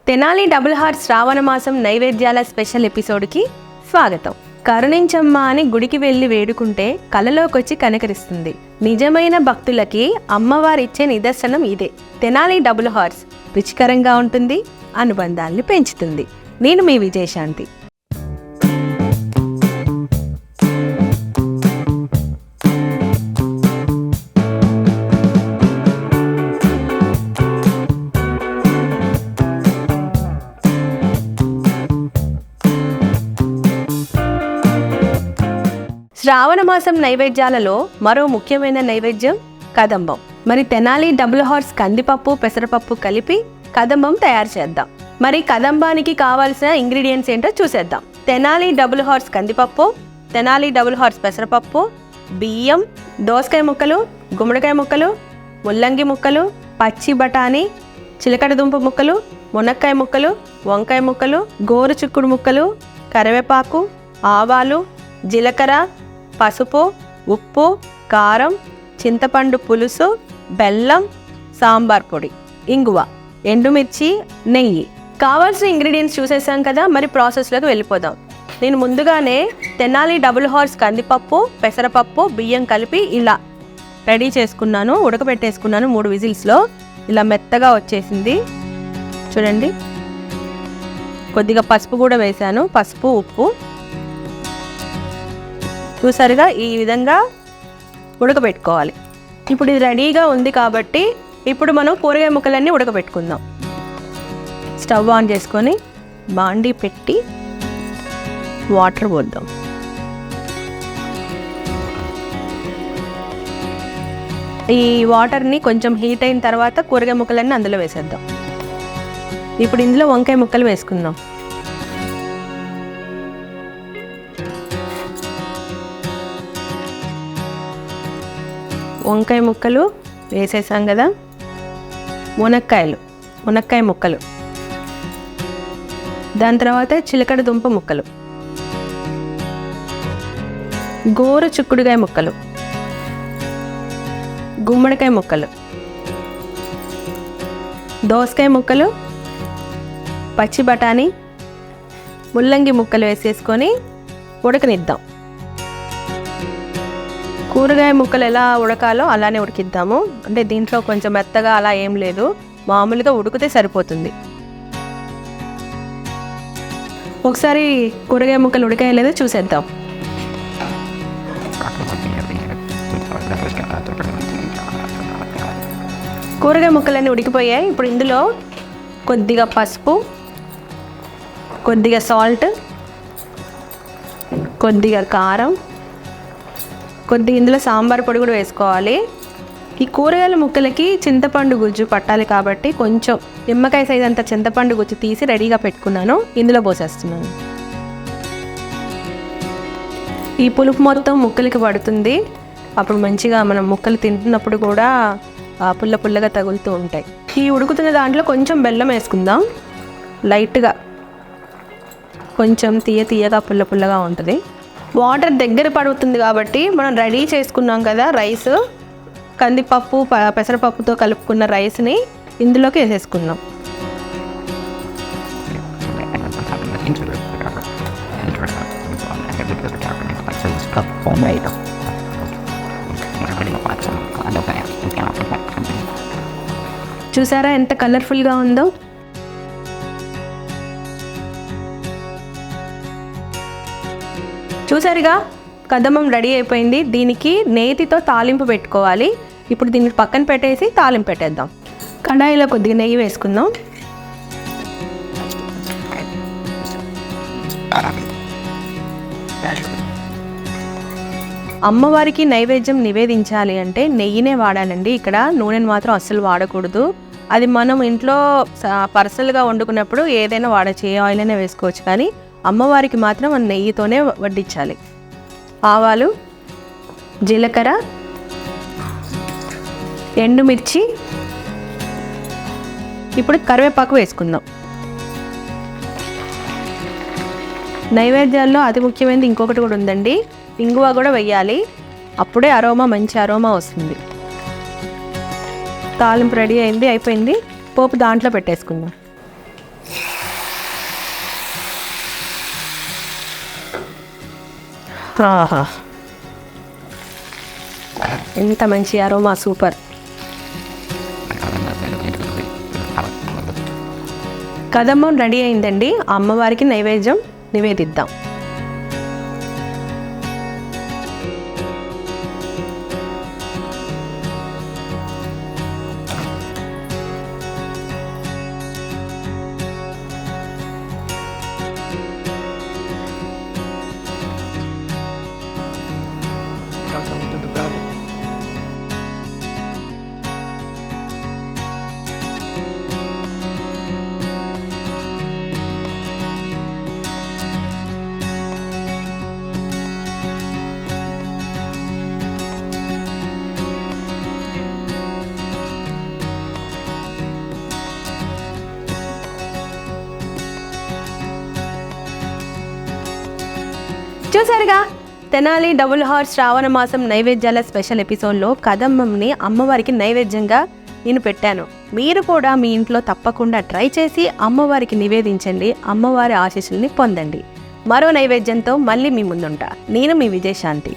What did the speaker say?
Tenali double horse శ్రావణ మాసం నైవేద్యాల special ఎపిసోడ్కి స్వాగతం. కరుణించమ్మ అని గుడికి వెళ్ళి వేడుకుంటే కలలోకొచ్చి కనకరిస్తుంది. నిజమైన భక్తులకి అమ్మవారిచ్చే నిదర్శనం ఇదే. తెనాలి డబుల్ హార్స్ రుచికరంగా ఉంటుంది, అనుబంధాల్ని పెంచుతుంది. నేను మీ విజయశాంతి. శ్రావణ మాసం నైవేద్యాలలో మరో ముఖ్యమైన నైవేద్యం కదంబం. మరి తెనాలి డబుల్ హార్స్ కందిపప్పు పెసరపప్పు కలిపి కదంబం తయారు చేద్దాం. మరి కదంబానికి కావాల్సిన ఇంగ్రీడియంట్స్ ఏంటో చూసేద్దాం. తెనాలి డబుల్ హార్స్ కందిపప్పు, తెనాలి డబుల్ హార్స్ పెసరపప్పు, బియ్యం, దోసకాయ ముక్కలు, గుమ్మడికాయ ముక్కలు, ముల్లంగి ముక్కలు, పచ్చి బఠానీ, చిలకడ దుంప ముక్కలు, మునక్కాయ ముక్కలు, వంకాయ ముక్కలు, గోరు చిక్కుడు ముక్కలు, కరివేపాకు, ఆవాలు, జీలకర్ర, పసుపు, ఉప్పు, కారం, చింతపండు పులుసు, బెల్లం, సాంబార్ పొడి, ఇంగువ, ఎండుమిర్చి, నెయ్యి. కావాల్సిన ఇంగ్రీడియంట్స్ చూసేసాం కదా, మరి ప్రాసెస్లోకి వెళ్ళిపోదాం. నేను ముందుగానే తెనాలి డబుల్ హార్స్ కందిపప్పు పెసరపప్పు బియ్యం కలిపి ఇలా రెడీ చేసుకున్నాను, ఉడకబెట్టేసుకున్నాను 3 విజిల్స్లో. ఇలా మెత్తగా వచ్చేసింది చూడండి. కొద్దిగా పసుపు కూడా వేసాను, పసుపు ఉప్పు చూసారుగా. ఈ విధంగా ఉడకబెట్టుకోవాలి. ఇప్పుడు ఇది రెడీగా ఉంది కాబట్టి ఇప్పుడు మనం కూరగాయ ముక్కలన్నీ ఉడకబెట్టుకుందాం. స్టవ్ ఆన్ చేసుకొని బాండీ పెట్టి వాటర్ పోద్దాం. ఈ వాటర్ని కొంచెం హీట్ అయిన తర్వాత కూరగాయ ముక్కలన్నీ అందులో వేసేద్దాం. ఇప్పుడు ఇందులో వంకాయ ముక్కలు వేసుకుందాం. వంకాయ ముక్కలు వేసేసాం కదా. మునక్కాయ ముక్కలు, దాని తర్వాత చిలకడ దుంప ముక్కలు, గోరు చిక్కుడుకాయ ముక్కలు, గుమ్మడికాయ ముక్కలు, దోసకాయ ముక్కలు, పచ్చి బఠానీ, ముల్లంగి ముక్కలు వేసేసుకొని ఉడకనిద్దాం. కూరగాయ ముక్కలు ఎలా ఉడకాలో అలానే ఉడికిద్దాము. అంటే దీంట్లో కొంచెం మెత్తగా అలా ఏం లేదు, మామూలుగా ఉడికితే సరిపోతుంది. ఒకసారి కూరగాయ ముక్కలు ఉడికాయో లేదో చూసేద్దాం. కూరగాయ ముక్కలన్నీ ఉడికిపోయాయి. ఇప్పుడు ఇందులో కొద్దిగా పసుపు, కొద్దిగా సాల్ట్, కొద్దిగా కారం, కొద్దిగా ఇందులో సాంబార్ పొడి కూడా వేసుకోవాలి. ఈ కూరగాయల ముక్కలకి చింతపండు గుజ్జు పట్టాలి కాబట్టి కొంచెం నిమ్మకాయ సైజ్ అంత చింతపండు గుజ్జు తీసి రెడీగా పెట్టుకున్నాను, ఇందులో పోసేస్తున్నాను. ఈ పులుపు మొత్తం ముక్కలకి పడుతుంది. అప్పుడు మంచిగా మనం ముక్కలు తింటున్నప్పుడు కూడా పుల్ల పుల్లగా తగులుతూ ఉంటాయి. ఈ ఉడుకుతున్న దాంట్లో కొంచెం బెల్లం వేసుకుందాం లైట్గా, కొంచెం తీయగా పుల్ల పుల్లగా ఉంటుంది. వాటర్ దగ్గర పడుతుంది కాబట్టి మనం రెడీ చేసుకున్నాం కదా రైస్, కందిపప్పు పెసరపప్పుతో కలుపుకున్న రైస్ని ఇందులోకి వేసేసుకున్నాం. చూసారా ఎంత కలర్ఫుల్గా ఉందో. చూసారుగా, కదంబం రెడీ అయిపోయింది. దీనికి నేతితో తాలింపు పెట్టుకోవాలి. ఇప్పుడు దీన్ని పక్కన పెట్టేసి తాలింపు పెట్టేద్దాం. కడాయిలో కొద్దిగా నెయ్యి వేసుకుందాం. అమ్మవారికి నైవేద్యం నివేదించాలి అంటే నెయ్యినే వాడాలండి. ఇక్కడ నూనెను మాత్రం అస్సలు వాడకూడదు. అది మనం ఇంట్లో పర్సనల్గా వండుకున్నప్పుడు ఏదైనా వాడచ్చు, ఏ ఆయిల్ అయినా వేసుకోవచ్చు. కానీ అమ్మవారికి మాత్రం మనం నెయ్యితోనే వడ్డించాలి. ఆవాలు, జీలకర్ర, ఎండుమిర్చి, ఇప్పుడు కరివేపాకు వేసుకుందాం. నైవేద్యాల్లో అతి ముఖ్యమైనది ఇంకొకటి కూడా ఉందండి, ఇంగువ కూడా వేయాలి. అప్పుడే మంచి అరోమా వస్తుంది. తాలింపు రెడీ అయిపోయింది. పోపు దాంట్లో పెట్టేసుకుందాం. ఆహా, ఎంత మంచి అరోమా, సూపర్. కదంబం రెడీ అయిందండి. అమ్మవారికి నైవేద్యం నివేదిద్దాం. చూసారుగా, తెనాలి డబుల్ హార్స్ శ్రావణ మాసం నైవేద్యాల స్పెషల్ ఎపిసోడ్లో కదంబంని అమ్మవారికి నైవేద్యంగా నేను పెట్టాను. మీరు కూడా మీ ఇంట్లో తప్పకుండా ట్రై చేసి అమ్మవారికి నివేదించండి. అమ్మవారి ఆశీస్సుల్ని పొందండి. మరో నైవేద్యంతో మళ్ళీ మీ ముందుంటా. నేను మీ విజయశాంతి.